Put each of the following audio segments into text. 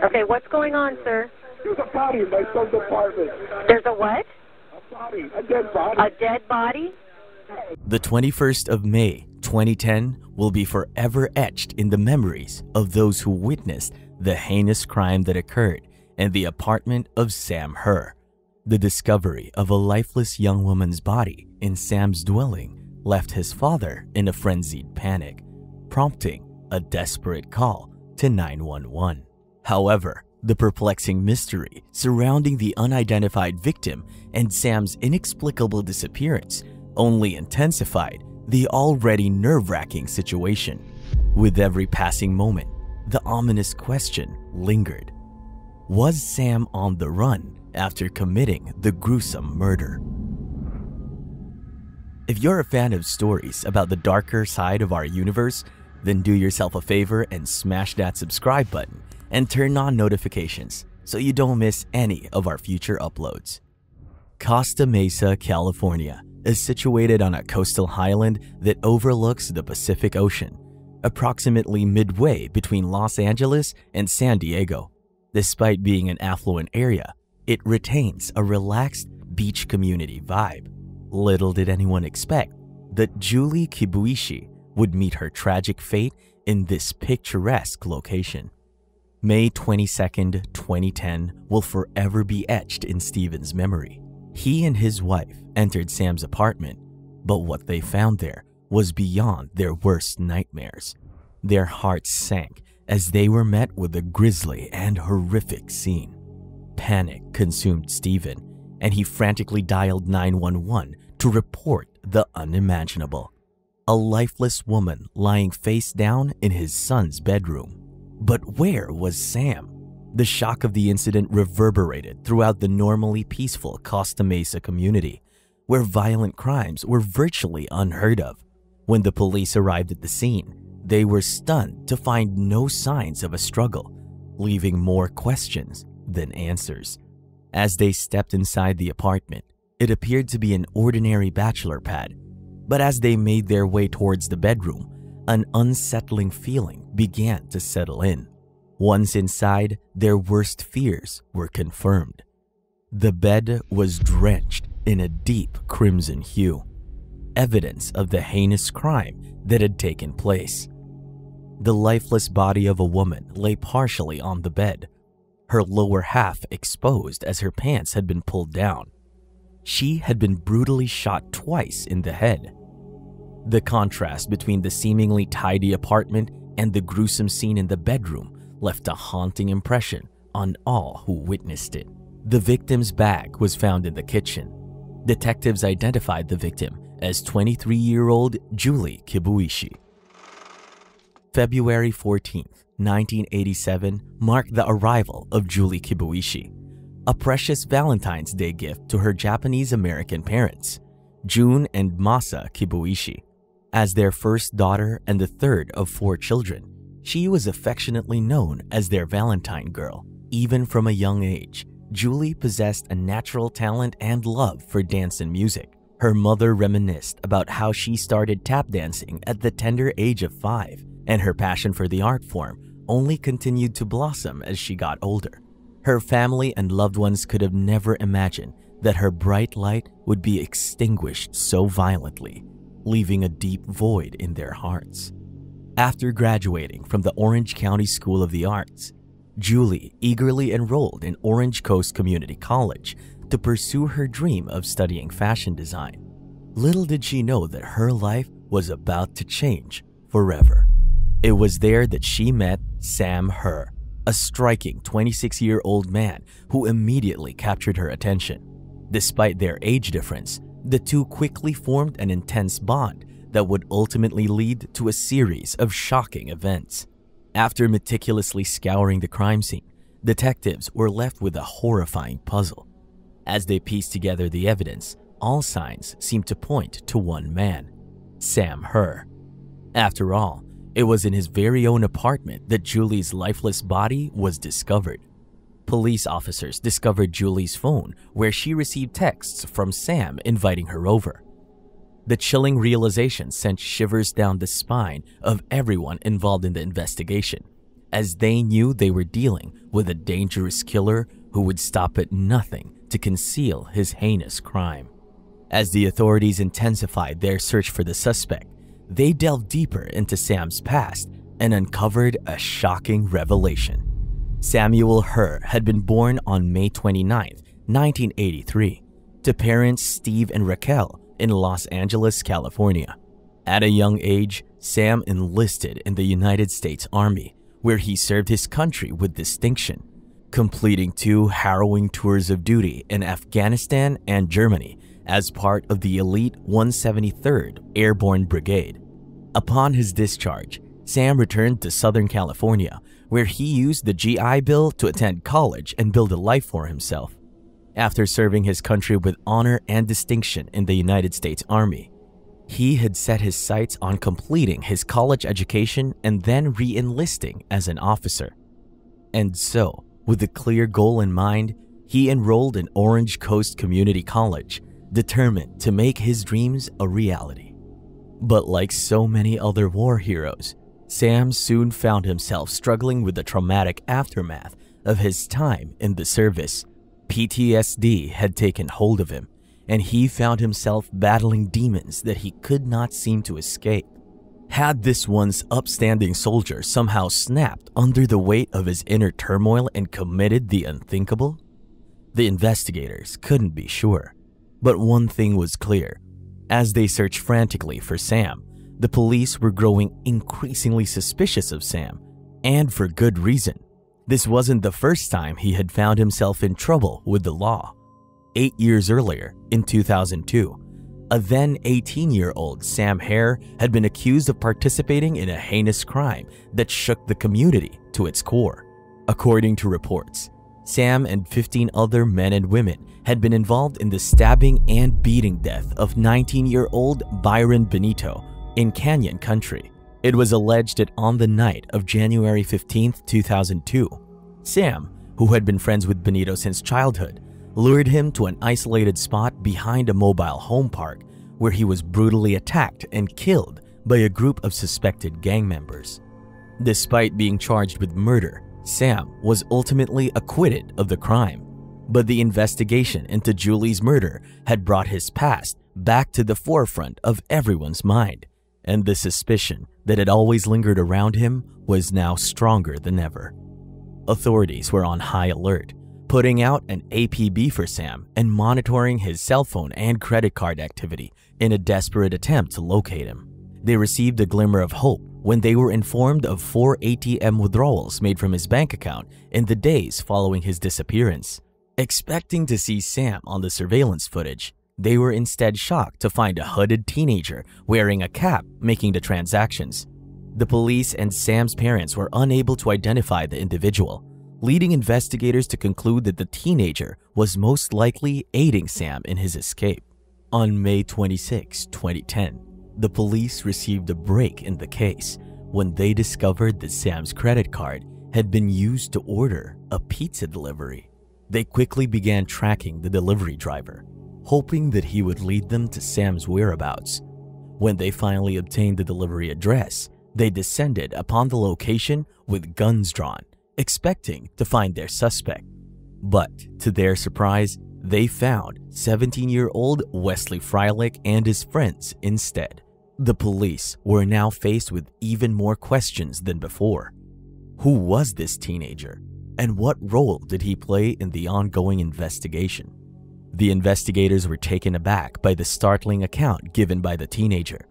Okay, what's going on, sir? There's a body in my son's apartment. There's a what? A body, a dead body. A dead body? The 21st of May, 2010 will be forever etched in the memories of those who witnessed the heinous crime that occurred in the apartment of Sam Herr. The discovery of a lifeless young woman's body in Sam's dwelling left his father in a frenzied panic, prompting a desperate call to 911. However, the perplexing mystery surrounding the unidentified victim and Sam's inexplicable disappearance only intensified the already nerve-wracking situation. With every passing moment, the ominous question lingered. Was Sam on the run after committing the gruesome murder? If you're a fan of stories about the darker side of our universe, then do yourself a favor and smash that subscribe button and turn on notifications so you don't miss any of our future uploads. Costa Mesa, California is situated on a coastal highland that overlooks the Pacific Ocean, approximately midway between Los Angeles and San Diego. Despite being an affluent area, it retains a relaxed beach community vibe. Little did anyone expect that Julie Kibuishi would meet her tragic fate in this picturesque location. May 22, 2010 will forever be etched in Steven's memory. He and his wife entered Sam's apartment, but what they found there was beyond their worst nightmares. Their hearts sank as they were met with a grisly and horrific scene. Panic consumed Steven, and he frantically dialed 911 to report the unimaginable. A lifeless woman lying face down in his son's bedroom. But where was Sam? The shock of the incident reverberated throughout the normally peaceful Costa Mesa community, where violent crimes were virtually unheard of. When the police arrived at the scene, they were stunned to find no signs of a struggle, leaving more questions than answers. As they stepped inside the apartment, it appeared to be an ordinary bachelor pad, but as they made their way towards the bedroom, an unsettling feeling began to settle in. Once inside, their worst fears were confirmed. The bed was drenched in a deep crimson hue, evidence of the heinous crime that had taken place. The lifeless body of a woman lay partially on the bed, her lower half exposed as her pants had been pulled down. She had been brutally shot twice in the head. The contrast between the seemingly tidy apartment and the gruesome scene in the bedroom left a haunting impression on all who witnessed it. The victim's bag was found in the kitchen. Detectives identified the victim as 23-year-old Julie Kibuishi. February 14, 1987 marked the arrival of Julie Kibuishi, a precious Valentine's Day gift to her Japanese-American parents, June and Masa Kibuishi. As their first daughter and the third of 4 children, she was affectionately known as their Valentine girl. Even from a young age, Julie possessed a natural talent and love for dance and music. Her mother reminisced about how she started tap dancing at the tender age of 5, and her passion for the art form only continued to blossom as she got older. Her family and loved ones could have never imagined that her bright light would be extinguished so violently, leaving a deep void in their hearts. After graduating from the Orange County School of the Arts, Julie eagerly enrolled in Orange Coast Community College to pursue her dream of studying fashion design. Little did she know that her life was about to change forever. It was there that she met Sam Herr, a striking 26-year-old man who immediately captured her attention. Despite their age difference, the two quickly formed an intense bond that would ultimately lead to a series of shocking events. After meticulously scouring the crime scene, detectives were left with a horrifying puzzle. As they pieced together the evidence, all signs seemed to point to one man, Sam Herr. After all, it was in his very own apartment that Julie's lifeless body was discovered. Police officers discovered Julie's phone, where she received texts from Sam inviting her over. The chilling realization sent shivers down the spine of everyone involved in the investigation, as they knew they were dealing with a dangerous killer who would stop at nothing to conceal his heinous crime. As the authorities intensified their search for the suspect, they delved deeper into Sam's past and uncovered a shocking revelation. Samuel Herr had been born on May 29, 1983, to parents Steve and Raquel in Los Angeles, California. At a young age, Sam enlisted in the United States Army, where he served his country with distinction, completing 2 harrowing tours of duty in Afghanistan and Germany as part of the elite 173rd Airborne Brigade. Upon his discharge, Sam returned to Southern California, where he used the GI Bill to attend college and build a life for himself. After serving his country with honor and distinction in the United States Army, he had set his sights on completing his college education and then re-enlisting as an officer. And so, with a clear goal in mind, he enrolled in Orange Coast Community College, determined to make his dreams a reality. But like so many other war heroes, Sam soon found himself struggling with the traumatic aftermath of his time in the service. PTSD had taken hold of him, and he found himself battling demons that he could not seem to escape. Had this once upstanding soldier somehow snapped under the weight of his inner turmoil and committed the unthinkable? The investigators couldn't be sure, but one thing was clear. As they searched frantically for Sam, the police were growing increasingly suspicious of Sam, and for good reason. This wasn't the first time he had found himself in trouble with the law. 8 years earlier, in 2002, a then 18-year-old Sam Herr had been accused of participating in a heinous crime that shook the community to its core. According to reports, Sam and 15 other men and women had been involved in the stabbing and beating death of 19-year-old Byron Benito in Canyon Country. It was alleged that on the night of January 15, 2002, Sam, who had been friends with Benito since childhood, lured him to an isolated spot behind a mobile home park where he was brutally attacked and killed by a group of suspected gang members. Despite being charged with murder, Sam was ultimately acquitted of the crime, but the investigation into Julie's murder had brought his past back to the forefront of everyone's mind, and the suspicion that had always lingered around him was now stronger than ever. Authorities were on high alert, putting out an APB for Sam and monitoring his cell phone and credit card activity in a desperate attempt to locate him. They received a glimmer of hope when they were informed of 4 ATM withdrawals made from his bank account in the days following his disappearance. Expecting to see Sam on the surveillance footage, they were instead shocked to find a hooded teenager wearing a cap making the transactions. The police and Sam's parents were unable to identify the individual, leading investigators to conclude that the teenager was most likely aiding Sam in his escape. On May 26, 2010, the police received a break in the case when they discovered that Sam's credit card had been used to order a pizza delivery. They quickly began tracking the delivery driver, hoping that he would lead them to Sam's whereabouts. When they finally obtained the delivery address, they descended upon the location with guns drawn, expecting to find their suspect. But to their surprise, they found 17-year-old Wesley Freilich and his friends instead. The police were now faced with even more questions than before. Who was this teenager, and what role did he play in the ongoing investigation? The investigators were taken aback by the startling account given by the teenager.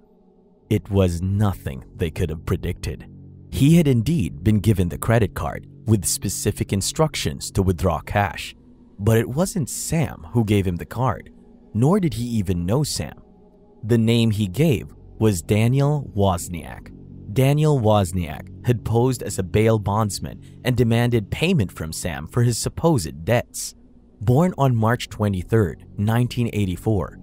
It was nothing they could have predicted. He had indeed been given the credit card with specific instructions to withdraw cash, but it wasn't Sam who gave him the card, nor did he even know Sam. The name he gave was Daniel Wozniak. Daniel Wozniak had posed as a bail bondsman and demanded payment from Sam for his supposed debts. Born on March 23, 1984,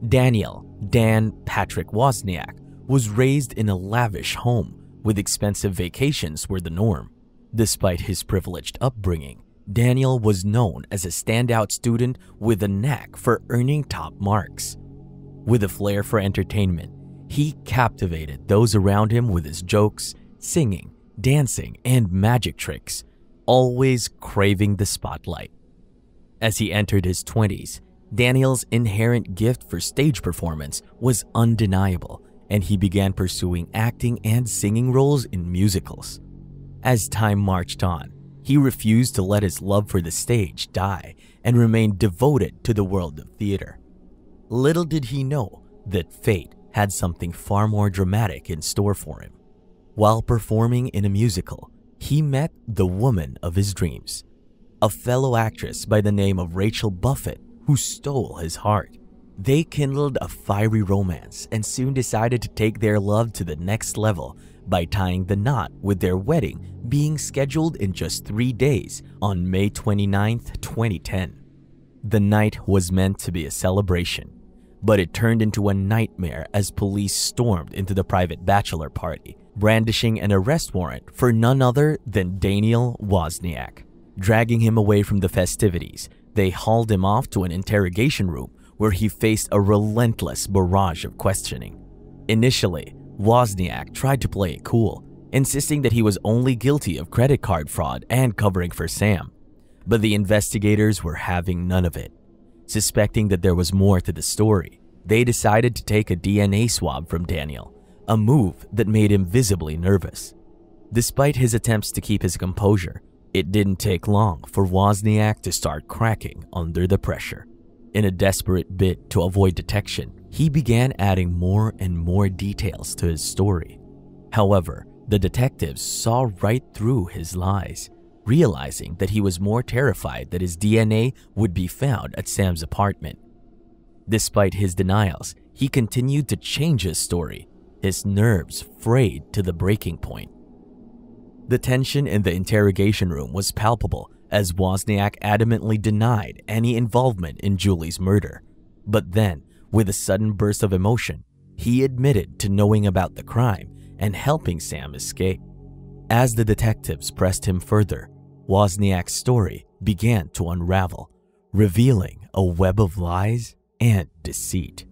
Dan Patrick Wozniak was raised in a lavish home with expensive vacations were the norm. Despite his privileged upbringing, Daniel was known as a standout student with a knack for earning top marks. With a flair for entertainment, he captivated those around him with his jokes, singing, dancing, and magic tricks, always craving the spotlight. As he entered his 20s, Daniel's inherent gift for stage performance was undeniable, and he began pursuing acting and singing roles in musicals. As time marched on, he refused to let his love for the stage die and remained devoted to the world of theater. Little did he know that fate had something far more dramatic in store for him. While performing in a musical, he met the woman of his dreams, a fellow actress by the name of Rachel Buffett, who stole his heart. They kindled a fiery romance and soon decided to take their love to the next level by tying the knot, with their wedding being scheduled in just 3 days on May 29, 2010. The night was meant to be a celebration, but it turned into a nightmare as police stormed into the private bachelor party, brandishing an arrest warrant for none other than Daniel Wozniak. Dragging him away from the festivities, they hauled him off to an interrogation room where he faced a relentless barrage of questioning. Initially, Wozniak tried to play it cool, insisting that he was only guilty of credit card fraud and covering for Sam. But the investigators were having none of it. Suspecting that there was more to the story, they decided to take a DNA swab from Daniel, a move that made him visibly nervous. Despite his attempts to keep his composure, it didn't take long for Wozniak to start cracking under the pressure. In a desperate bid to avoid detection, he began adding more and more details to his story. However, the detectives saw right through his lies, realizing that he was more terrified that his DNA would be found at Sam's apartment. Despite his denials, he continued to change his story, his nerves frayed to the breaking point. The tension in the interrogation room was palpable as Wozniak adamantly denied any involvement in Julie's murder. But then, with a sudden burst of emotion, he admitted to knowing about the crime and helping Sam escape. As the detectives pressed him further, Wozniak's story began to unravel, revealing a web of lies and deceit.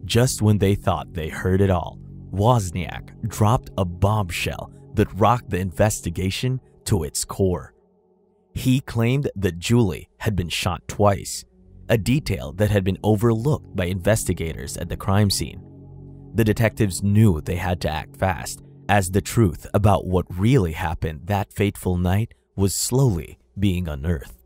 Just when they thought they heard it all, Wozniak dropped a bombshell that rocked the investigation to its core. He claimed that Julie had been shot twice, a detail that had been overlooked by investigators at the crime scene. The detectives knew they had to act fast, as the truth about what really happened that fateful night was slowly being unearthed.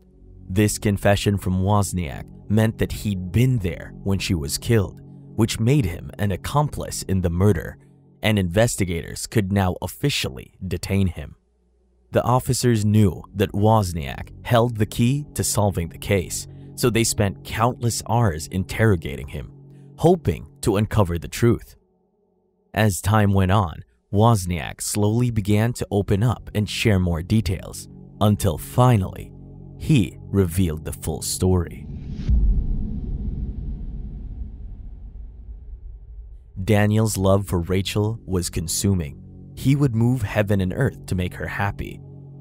This confession from Wozniak meant that he'd been there when she was killed, which made him an accomplice in the murder, and investigators could now officially detain him. The officers knew that Wozniak held the key to solving the case, so they spent countless hours interrogating him, hoping to uncover the truth. As time went on, Wozniak slowly began to open up and share more details, until finally, he revealed the full story. Daniel's love for Rachel was consuming. He would move heaven and earth to make her happy,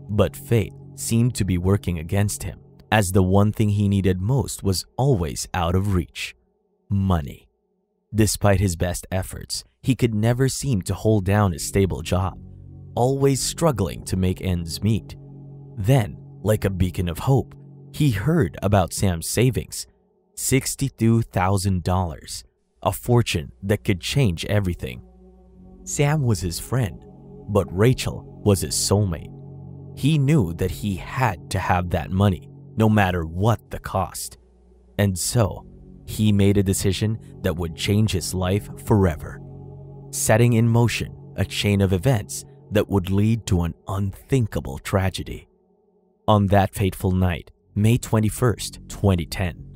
but fate seemed to be working against him, as the one thing he needed most was always out of reach: money. Despite his best efforts, he could never seem to hold down a stable job, always struggling to make ends meet. Then, like a beacon of hope, he heard about Sam's savings: $62,000, a fortune that could change everything. Sam was his friend, but Rachel was his soulmate. He knew that he had to have that money, no matter what the cost. And so, he made a decision that would change his life forever, setting in motion a chain of events that would lead to an unthinkable tragedy. On that fateful night, May 21st, 2010,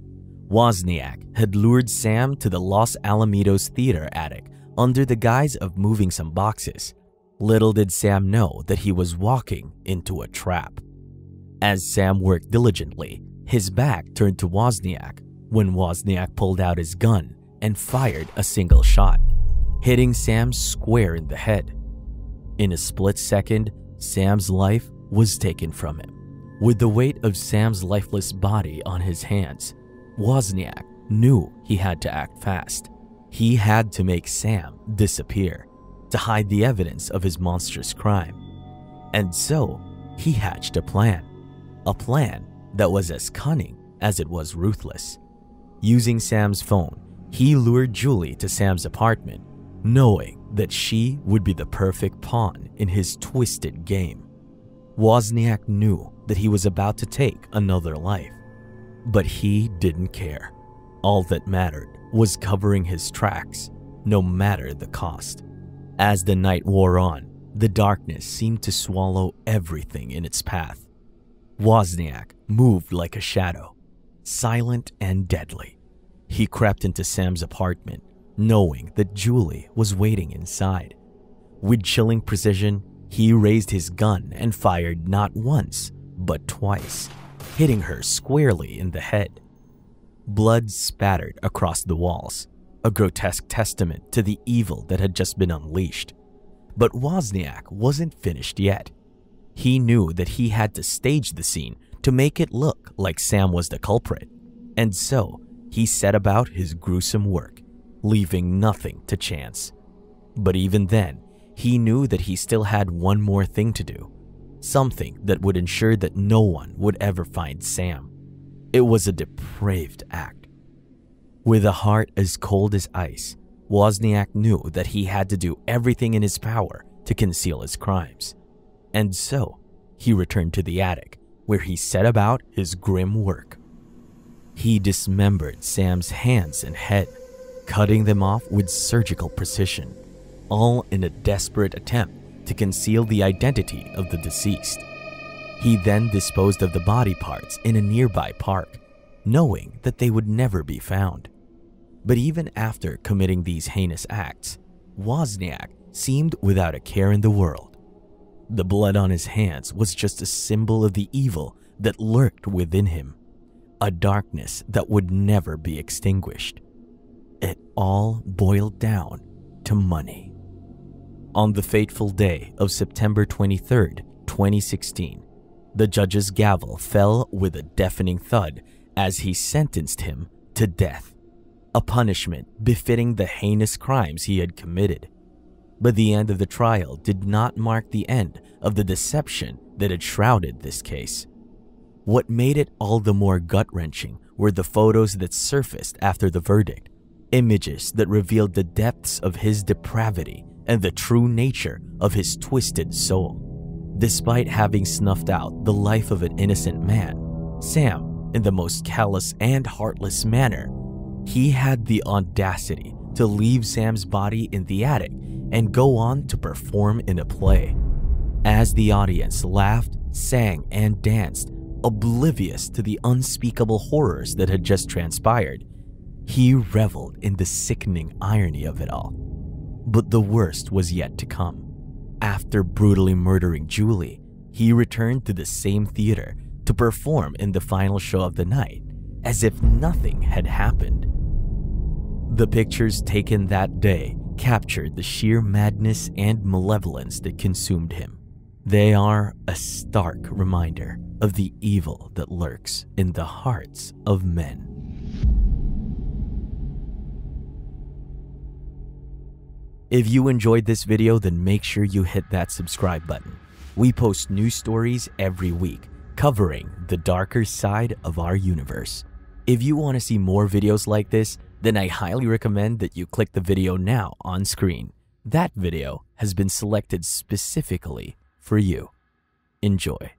Wozniak had lured Sam to the Los Alamitos theater attic under the guise of moving some boxes. Little did Sam know that he was walking into a trap. As Sam worked diligently, his back turned to Wozniak when Wozniak pulled out his gun and fired a single shot, hitting Sam square in the head. In a split second, Sam's life was taken from him. With the weight of Sam's lifeless body on his hands, Wozniak knew he had to act fast. He had to make Sam disappear to hide the evidence of his monstrous crime. And so, he hatched a plan that was as cunning as it was ruthless. Using Sam's phone, he lured Julie to Sam's apartment, knowing that she would be the perfect pawn in his twisted game. Wozniak knew that he was about to take another life, but he didn't care. All that mattered was covering his tracks, no matter the cost. As the night wore on, the darkness seemed to swallow everything in its path. Wozniak moved like a shadow, silent and deadly. He crept into Sam's apartment, knowing that Julie was waiting inside. With chilling precision, he raised his gun and fired not once, but twice, hitting her squarely in the head. Blood spattered across the walls, a grotesque testament to the evil that had just been unleashed. But Wozniak wasn't finished yet. He knew that he had to stage the scene to make it look like Sam was the culprit, and so he set about his gruesome work, leaving nothing to chance. But even then, he knew that he still had one more thing to do, something that would ensure that no one would ever find Sam. It was a depraved act. With a heart as cold as ice, Wozniak knew that he had to do everything in his power to conceal his crimes. And so, he returned to the attic, where he set about his grim work. He dismembered Sam's hands and head, cutting them off with surgical precision, all in a desperate attempt to conceal the identity of the deceased. He then disposed of the body parts in a nearby park, knowing that they would never be found. But even after committing these heinous acts, Wozniak seemed without a care in the world. The blood on his hands was just a symbol of the evil that lurked within him, a darkness that would never be extinguished. It all boiled down to money. On the fateful day of September 23rd, 2016, the judge's gavel fell with a deafening thud as he sentenced him to death, a punishment befitting the heinous crimes he had committed. But the end of the trial did not mark the end of the deception that had shrouded this case. What made it all the more gut-wrenching were the photos that surfaced after the verdict, images that revealed the depths of his depravity and the true nature of his twisted soul. Despite having snuffed out the life of an innocent man, Sam, in the most callous and heartless manner, he had the audacity to leave Sam's body in the attic and go on to perform in a play. As the audience laughed, sang, and danced, oblivious to the unspeakable horrors that had just transpired, he reveled in the sickening irony of it all. But the worst was yet to come. After brutally murdering Julie, he returned to the same theater to perform in the final show of the night, as if nothing had happened. The pictures taken that day captured the sheer madness and malevolence that consumed him. They are a stark reminder of the evil that lurks in the hearts of men. If you enjoyed this video, then make sure you hit that subscribe button. We post new stories every week covering the darker side of our universe. If you want to see more videos like this, then I highly recommend that you click the video now on screen. That video has been selected specifically for you. Enjoy.